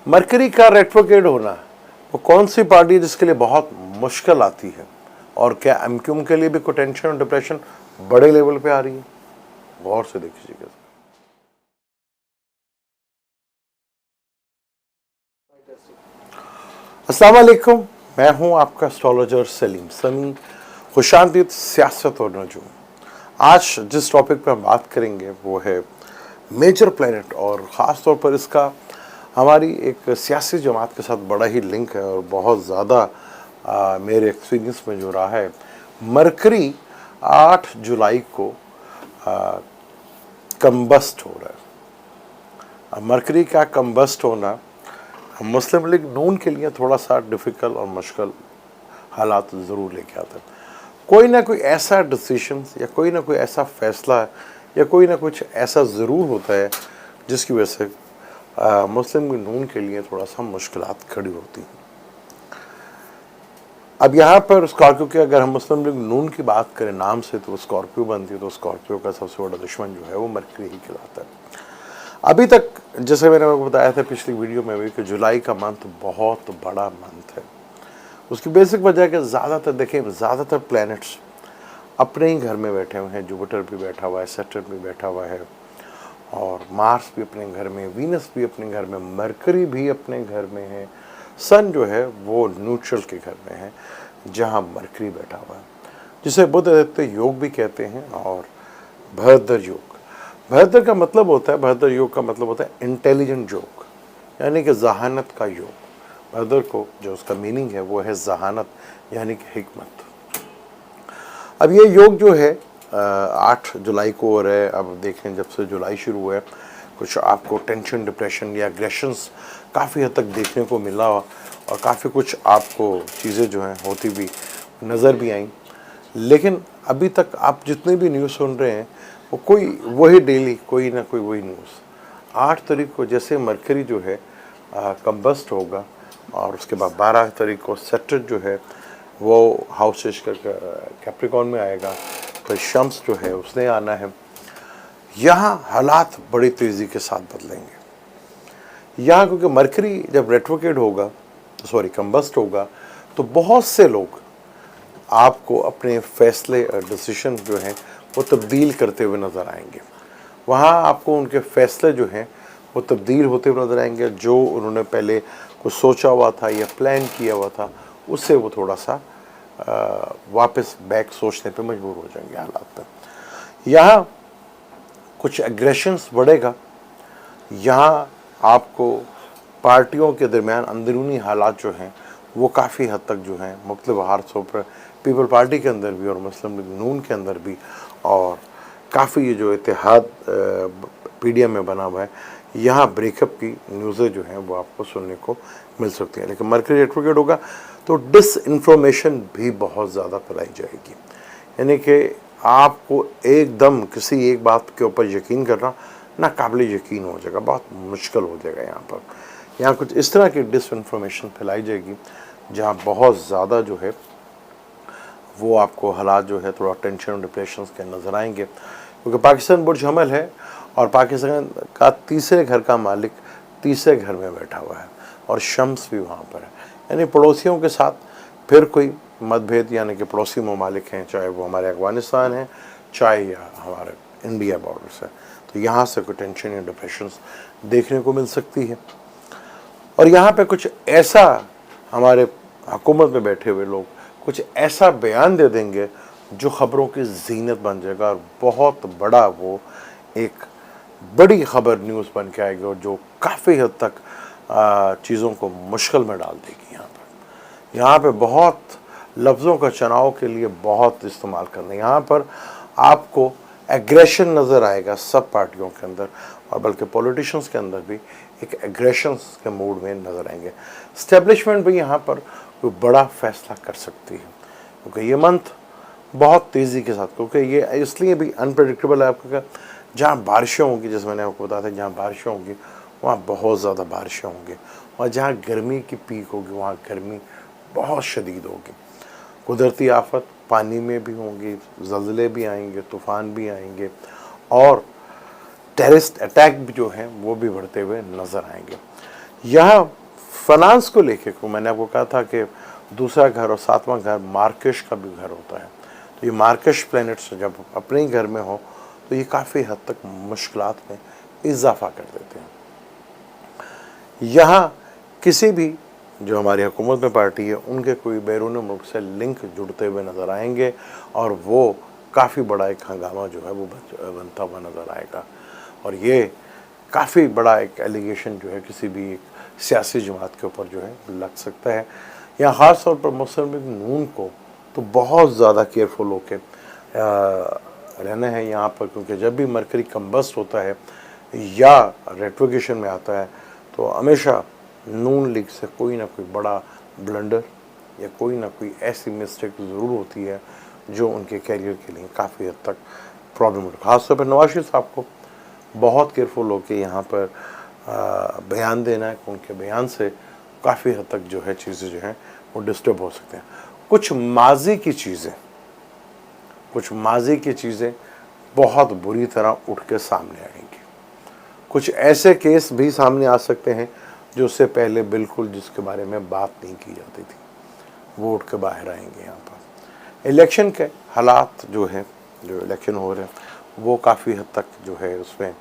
Mercury का retrograde होना वो कौन सी पार्टी है जिसके लिए बहुत मुश्किल आती है, और क्या एमक्यूएम के लिए भी कोई टेंशन और डिप्रेशन बड़े लेवल पे आ रही है? गौर से देखिएगा। अस्सलाम वालेकुम, मैं हूं आपका एस्ट्रोलॉजर सलीम समी, खुशामदीद सियासत और नजूम। आज जिस टॉपिक पर हम बात करेंगे वो है मेजर प्लैनेट, और ख़ास तौर पर इसका हमारी एक सियासी जमात के साथ बड़ा ही लिंक है और बहुत ज़्यादा मेरे एक्सपीरियंस में जो रहा है। मरकरी 8 जुलाई को कम्बस्ट हो रहा है। अब मरकरी का कम्बस्ट होना मुस्लिम लीग नून के लिए थोड़ा सा डिफ़िकल्ट और मुश्किल हालात ज़रूर लेके आता है। कोई ना कोई ऐसा डिसीशन या कोई ना कोई ऐसा फैसला या कोई ना कुछ ऐसा ज़रूर होता है जिसकी वजह से मुस्लिम लीग नून के लिए थोड़ा सा मुश्किलात खड़ी होती हैं। अब यहाँ पर स्कॉर्पियो की अगर हम मुस्लिम लीग नून की बात करें नाम से, तो स्कॉर्पियो बनती है, तो स्कॉर्पियो का सबसे बड़ा दुश्मन जो है वो मरकरी ही कहलाता है। अभी तक जैसे मैंने आपको बताया था पिछली वीडियो में भी कि जुलाई का मंथ बहुत बड़ा मंथ है। उसकी बेसिक वजह कि ज़्यादातर देखें, ज़्यादातर प्लैनेट्स अपने ही घर में बैठे हुए हैं। जुपिटर भी बैठा हुआ है, सैटर्न भी बैठा हुआ है, और मार्स भी अपने घर में, वीनस भी अपने घर में, मरकरी भी अपने घर में है, सन जो है वो न्यूट्रल के घर में है जहाँ मरकरी बैठा हुआ है, जिसे बुध-आदित्य योग भी कहते हैं और भरदर योग। भरदर का मतलब होता है, भरदर योग का मतलब होता है इंटेलिजेंट योग, यानी कि जहानत का योग। भरदर को जो उसका मीनिंग है वो है जहानत, यानी कि हिकमत। अब ये योग जो है 8 जुलाई को हो रहा है। अब देखें, जब से जुलाई शुरू हुआ है कुछ आपको टेंशन, डिप्रेशन या एग्रेशंस काफ़ी हद तक देखने को मिला, और काफ़ी कुछ आपको चीज़ें जो हैं होती भी नज़र भी आई। लेकिन अभी तक आप जितने भी न्यूज़ सुन रहे हैं वो कोई वही डेली कोई ना कोई वही न्यूज़। 8 तारीख को जैसे मरकरी जो है कम्बस्ट होगा, और उसके बाद 12 तारीख को सैटर्न जो है वो हाउस कर कैप्रिकॉन में आएगा, फिर शम्स जो है उसने आना है। यहाँ हालात बड़ी तेज़ी के साथ बदलेंगे। यहाँ क्योंकि मरकरी जब रेट्रोग्रेड होगा, सॉरी कम्बस्ट होगा, तो बहुत से लोग आपको अपने फैसले और डिसीशन जो हैं वो तब्दील करते हुए नज़र आएंगे। वहाँ आपको उनके फैसले जो हैं वो तब्दील होते हुए नज़र आएंगे। जो उन्होंने पहले कुछ सोचा हुआ था या प्लान किया हुआ था, उससे वो थोड़ा सा वापस बैक सोचने पे मजबूर हो जाएंगे हालात पर। यहाँ कुछ एग्रेशंस बढ़ेगा। यहाँ आपको पार्टियों के दरमियान अंदरूनी हालात जो हैं वो काफ़ी हद तक जो हैं मुख्तलिफ हादसों पर, पीपल पार्टी के अंदर भी और मुस्लिम लीग नून के अंदर भी, और काफ़ी ये जो इत्तेहाद पीडीएम में बना हुआ है, यहाँ ब्रेकअप की न्यूज़ें जो हैं वो आपको सुनने को मिल सकती हैं। लेकिन मरकरी रेट्रोग्रेड होगा तो डिसइंफॉर्मेशन भी बहुत ज़्यादा फैलाई जाएगी, यानी कि आपको एकदम किसी एक बात के ऊपर यकीन करना नाकाबिल यकीन हो जाएगा, बहुत मुश्किल हो जाएगा। यहाँ पर यहाँ कुछ इस तरह की डिसइंफॉर्मेशन फैलाई जाएगी जहाँ बहुत ज़्यादा जो है वो आपको हालात जो है थोड़ा टेंशन और डिप्रेशन के नज़र आएंगे। क्योंकि पाकिस्तान बुर्ज हमल है, और पाकिस्तान का तीसरे घर का मालिक तीसरे घर में बैठा हुआ है, और शम्स भी वहाँ पर है, यानी पड़ोसियों के साथ फिर कोई मतभेद, यानी कि पड़ोसी ममालिक हैं, चाहे वो हमारे अफ़गानिस्तान है, चाहे या हमारे इंडिया बॉर्डर से, तो यहाँ से कोई टेंशन या डिप्रेशन देखने को मिल सकती है। और यहाँ पे कुछ ऐसा हमारे हुकूमत में बैठे हुए लोग कुछ ऐसा बयान दे देंगे जो ख़बरों की जीनत बन जाएगा, और बहुत बड़ा वो एक बड़ी ख़बर न्यूज़ बन के आएगी, और जो काफ़ी हद तक चीज़ों को मुश्किल में डाल देगी। यहाँ पे बहुत लफ्ज़ों का चुनाव के लिए बहुत इस्तेमाल करना। यहाँ पर आपको एग्रेशन नज़र आएगा सब पार्टियों के अंदर, और बल्कि पॉलिटिशियंस के अंदर भी एक एग्रेशंस के मूड में नज़र आएंगे। इस्टेब्लिशमेंट भी यहाँ पर कोई बड़ा फैसला कर सकती है, क्योंकि ये मंथ बहुत तेज़ी के साथ, क्योंकि ये इसलिए भी अनप्रडिक्टेबल है आपको, जहाँ बारिशें होंगी, जैसे मैंने आपको बताया था, जहाँ बारिशें होंगी वहाँ बहुत ज़्यादा बारिशें होंगी, और जहाँ गर्मी की पीक होगी वहाँ गर्मी बहुत शदीद होगी। कुदरती आफत पानी में भी होंगी, ज़लज़ले भी आएंगे, तूफ़ान भी आएंगे, और टेररिस्ट अटैक भी जो हैं वो भी बढ़ते हुए नज़र आएंगे। यहाँ फाइनेंस को लेके को मैंने आपको कहा था कि दूसरा घर और सातवां घर मार्केश का भी घर होता है। तो ये मार्केश प्लैनेट्स जब अपने ही घर में हो तो ये काफ़ी हद तक मुश्किलात में इजाफा कर देते हैं। यहाँ किसी भी जो हमारी हुकूमत में पार्टी है उनके कोई बैरून मुल्क से लिंक जुड़ते हुए नज़र आएंगे और वो काफ़ी बड़ा एक हंगामा जो है वो बनता हुआ नज़र आएगा। और ये काफ़ी बड़ा एक एलिगेशन जो है किसी भी एक सियासी जमात के ऊपर जो है लग सकता है। यहाँ ख़ास तौर पर मुस्लिम लीग नून को तो बहुत ज़्यादा केयरफुल होकर रहना है यहाँ पर, क्योंकि जब भी मरकरी कम्बस्ट होता है या रेट्रोगेशन में आता है तो हमेशा नून लीग से कोई ना कोई बड़ा ब्लंडर या कोई ना कोई ऐसी मिस्टेक ज़रूर होती है जो उनके कैरियर के लिए काफ़ी हद तक प्रॉब्लम हो। ख़ासतौर पर नवाज शरीफ साहब को बहुत केयरफुल होकर यहाँ पर बयान देना है, उनके बयान से काफ़ी हद तक जो है चीज़ें जो हैं वो डिस्टर्ब हो सकते हैं। कुछ माजी की चीज़ें बहुत बुरी तरह उठ के सामने आएंगी। कुछ ऐसे केस भी सामने आ सकते हैं जो उससे पहले बिल्कुल जिसके बारे में बात नहीं की जाती थी वो उठ के बाहर आएंगे। यहाँ पर इलेक्शन के हालात जो है, जो इलेक्शन हो रहे हैं वो काफ़ी हद तक जो है उसमें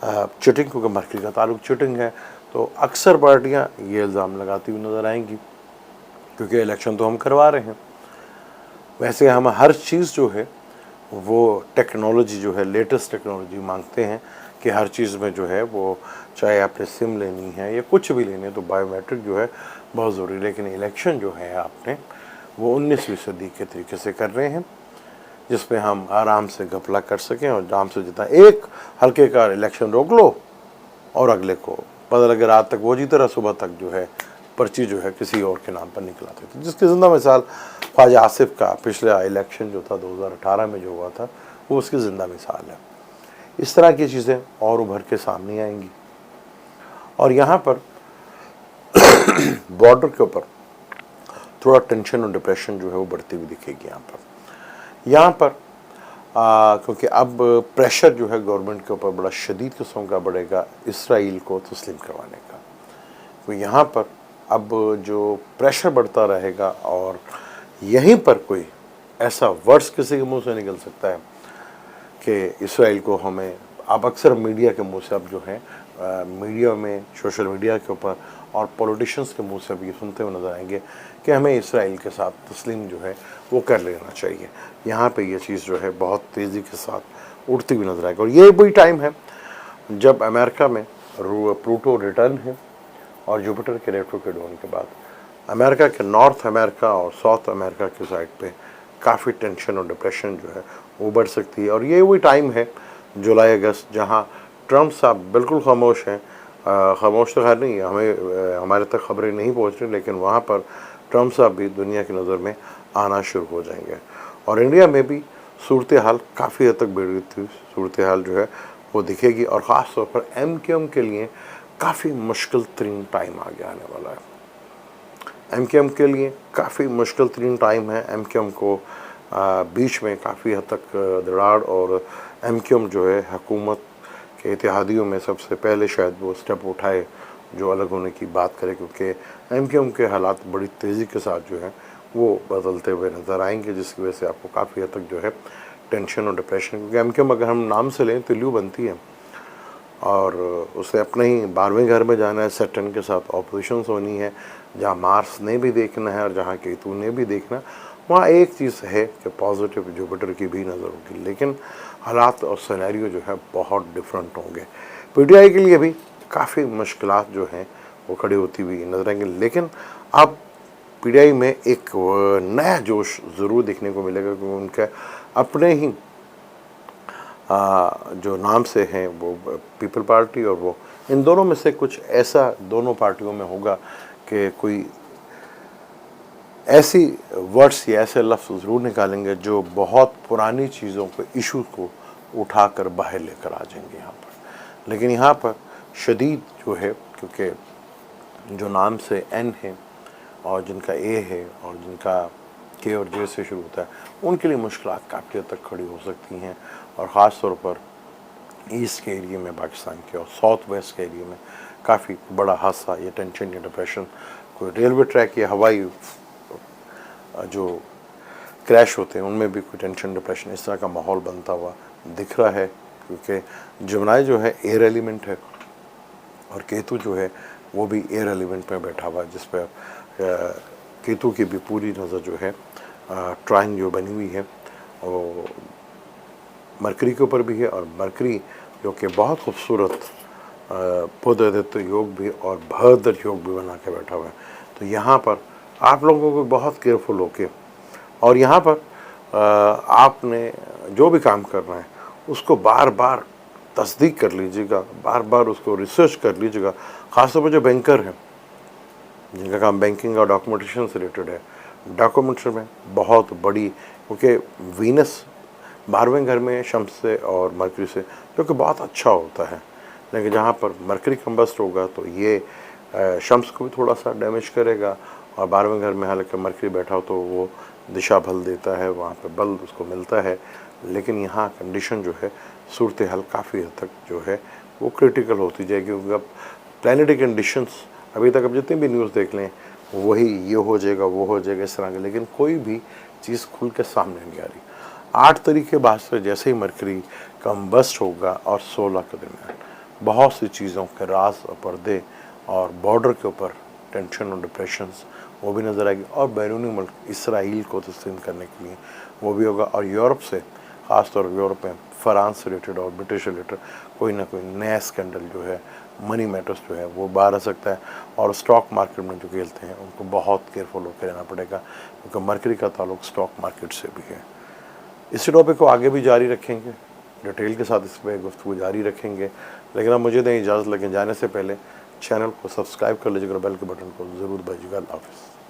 चिटिंग, क्योंकि मरकरी का ताल्लुक चिटिंग है तो अक्सर पार्टियाँ ये इल्ज़ाम लगाती हुई नज़र आएंगी, क्योंकि इलेक्शन तो हम करवा रहे हैं। वैसे हम हर चीज़ जो है वो टेक्नोलॉजी जो है लेटेस्ट टेक्नोलॉजी मांगते हैं कि हर चीज़ में जो है वो चाहे आपने सिम लेनी है या कुछ भी लेनी है तो बायोमेट्रिक जो है बहुत ज़रूरी है। लेकिन इलेक्शन जो है आपने वो 19वीं सदी के तरीके से कर रहे हैं जिसमें हम आराम से घपला कर सकें और आराम से जितना एक हल्के का इलेक्शन रोक लो और अगले को पता लगे रात तक वो जीते रहा, सुबह तक जो है पर्ची जो है किसी और के नाम पर निकलाते थे, जिसकी ज़िंदा मिसाल ख्वाजा आसिफ का पिछला इलेक्शन जो था 2018 में जो हुआ था वो उसकी ज़िंदा मिसाल है। इस तरह की चीज़ें और उभर के सामने आएंगी और यहाँ पर बॉर्डर के ऊपर थोड़ा टेंशन और डिप्रेशन जो है वो बढ़ती हुई दिखेगी। यहाँ पर क्योंकि अब प्रेशर जो है गवर्नमेंट के ऊपर बड़ा शदीद किस्म का बढ़ेगा इसराइल को तस्लीम करवाने का। तो यहाँ पर अब जो प्रेशर बढ़ता रहेगा और यहीं पर कोई ऐसा वर्ड्स किसी के मुंह से निकल सकता है कि इसराइल को हमें, अब अक्सर मीडिया के मुंह से अब जो है मीडिया में सोशल मीडिया के ऊपर और पॉलिटिशियंस के मुंह से अब ये सुनते हुए नज़र आएंगे कि हमें इसराइल के साथ तस्लीम जो है वो कर लेना चाहिए। यहाँ पे ये चीज़ जो है बहुत तेज़ी के साथ उठती हुई नज़र आएगी और ये वही टाइम है जब अमेरिका में प्लूटो रिटर्न है और जुपिटर के रेट्रोग्रेड होने के बाद अमेरिका के नॉर्थ अमेरिका और साउथ अमेरिका की साइड पे काफ़ी टेंशन और डिप्रेशन जो है वो बढ़ सकती है। और ये वही टाइम है जुलाई अगस्त जहाँ ट्रम्प साहब बिल्कुल खामोश हैं। खामोश तो खैर नहीं, हमारे तक खबरें नहीं पहुँच रही, लेकिन वहाँ पर ट्रम्प साहब भी दुनिया की नज़र में आना शुरू हो जाएंगे और इंडिया में भी सूरत हाल काफ़ी हद तक बिगड़ती हुई सूरत हाल जो है वो दिखेगी और ख़ास तौर पर MQM के लिए काफ़ी मुश्किल तरीन टाइम आगे आने वाला है। MQM के लिए काफ़ी मुश्किल तरीन टाइम है। MQM को बीच में काफ़ी हद तक दरार और MQM जो है हुकूमत के इत्तेहादियों में सबसे पहले शायद वो स्टेप उठाए जो अलग होने की बात करे, क्योंकि MQM के हालात बड़ी तेज़ी के साथ जो है वो बदलते हुए नज़र आएंगे, जिसकी वजह से आपको काफ़ी हद तक जो है टेंशन और डिप्रेशन, क्योंकि MQM अगर हम नाम से लें तो ल्यू बनती है और उसे अपने ही 12वें घर में जाना है, सैटर्न के साथ ऑपोजिशंस होनी है, जहाँ मार्स ने भी देखना है और जहाँ केतु ने भी देखना, वहाँ एक चीज़ है कि पॉजिटिव जुपिटर की भी नज़र होगी, लेकिन हालात और सिनेरियो जो है बहुत डिफरेंट होंगे। PTI के लिए भी काफ़ी मुश्किलात जो हैं वो खड़ी होती हुई नजर आएंगे, लेकिन अब PTI में एक नया जोश ज़रूर देखने को मिलेगा, क्योंकि उनके अपने ही जो नाम से हैं वो पीपल पार्टी और वो इन दोनों में से कुछ ऐसा दोनों पार्टियों में होगा कि कोई ऐसी वर्ड्स या ऐसे लफ्ज़ ज़रूर निकालेंगे जो बहुत पुरानी चीज़ों को इशू को उठाकर बाहर लेकर आ जाएंगे यहाँ पर। लेकिन यहाँ पर शदीद जो है, क्योंकि जो नाम से N है और जिनका A है और जिनका K और J से शुरू होता है, उनके लिए मुश्किलात काफ़ी हद तक खड़ी हो सकती हैं और ख़ास तौर पर ईस्ट के एरिया में पाकिस्तान के और साउथ वेस्ट के एरिया में काफ़ी बड़ा हादसा या टेंशन या डिप्रेशन, कोई रेलवे ट्रैक या हवाई जो क्रैश होते हैं उनमें भी कोई टेंशन डिप्रेशन इस तरह का माहौल बनता हुआ दिख रहा है, क्योंकि जमुनाई जो है एयर एलिमेंट है और केतु जो है वो भी एयर एलिमेंट में बैठा हुआ है, जिस पर केतु की भी पूरी नज़र जो है ट्राइन जो बनी हुई है वो मरकरी के ऊपर भी है, और मरकरी जो कि बहुत खूबसूरत पुददित्य योग भी और भद्र योग भी बना के बैठा हुआ है। तो यहाँ पर आप लोगों को बहुत केयरफुल होके, और यहाँ पर आपने जो भी काम करना है उसको बार बार तस्दीक कर लीजिएगा, बार बार उसको रिसर्च कर लीजिएगा। ख़ासतौर पर जो बैंकर हैं जिनका काम बैंकिंग और डॉक्यूमेंटेशन से रिलेटेड है, डॉक्यूमेंटेशन में बहुत बड़ी, क्योंकि वीनस 12वें घर में शम्स से और मरकरी से, जो कि बहुत अच्छा होता है, लेकिन जहाँ पर मरकरी कंबस्ट होगा तो ये शम्स को भी थोड़ा सा डैमेज करेगा, और 12वें घर में हालांकि मरकरी बैठा हो तो वो दिशा बल देता है, वहाँ पे बल उसको मिलता है, लेकिन यहाँ कंडीशन जो है सूरत हाल काफ़ी हद तक जो है वो क्रिटिकल होती जाएगी, क्योंकि अब प्लानिटरी कंडीशंस अभी तक अब जितनी भी न्यूज़ देख लें वही ये हो जाएगा वो हो जाएगा इस तरह के, लेकिन कोई भी चीज़ खुल के सामने नहीं आ रही। 8 तारीख के बाद से जैसे ही मरकरी कम्बस्ट होगा और 16 के दरमियान बहुत सी चीज़ों के राज और पर्दे और बॉर्डर के ऊपर टेंशन और डिप्रेशंस वो भी नज़र आएगी, और बैरूनी मुल्क इसराइल को तस्लीम करने के लिए वो भी होगा, और यूरोप से ख़ासतौर पर यूरोप में फ्रांस से रिलेटेड और ब्रिटिश से रिलेटेड कोई ना कोई नया स्कैंडल जो है मनी मैटर्स जो है वो बाहर आ सकता है, और स्टॉक मार्केट में जो खेलते हैं उनको बहुत केयरफुल होकर रहना पड़ेगा, क्योंकि मरकरी का ताल्लुक स्टॉक मार्केट से भी है। इस टॉपिक को आगे भी जारी रखेंगे, डिटेल के साथ इस पर गुफ्तगू जारी रखेंगे, लेकिन अब मुझे दें इजाज़त, लेकिन जाने से पहले चैनल को सब्सक्राइब कर लीजिएगा और बेल के बटन को ज़रूर दबाइएगा। अल्लाह हाफ़िज़।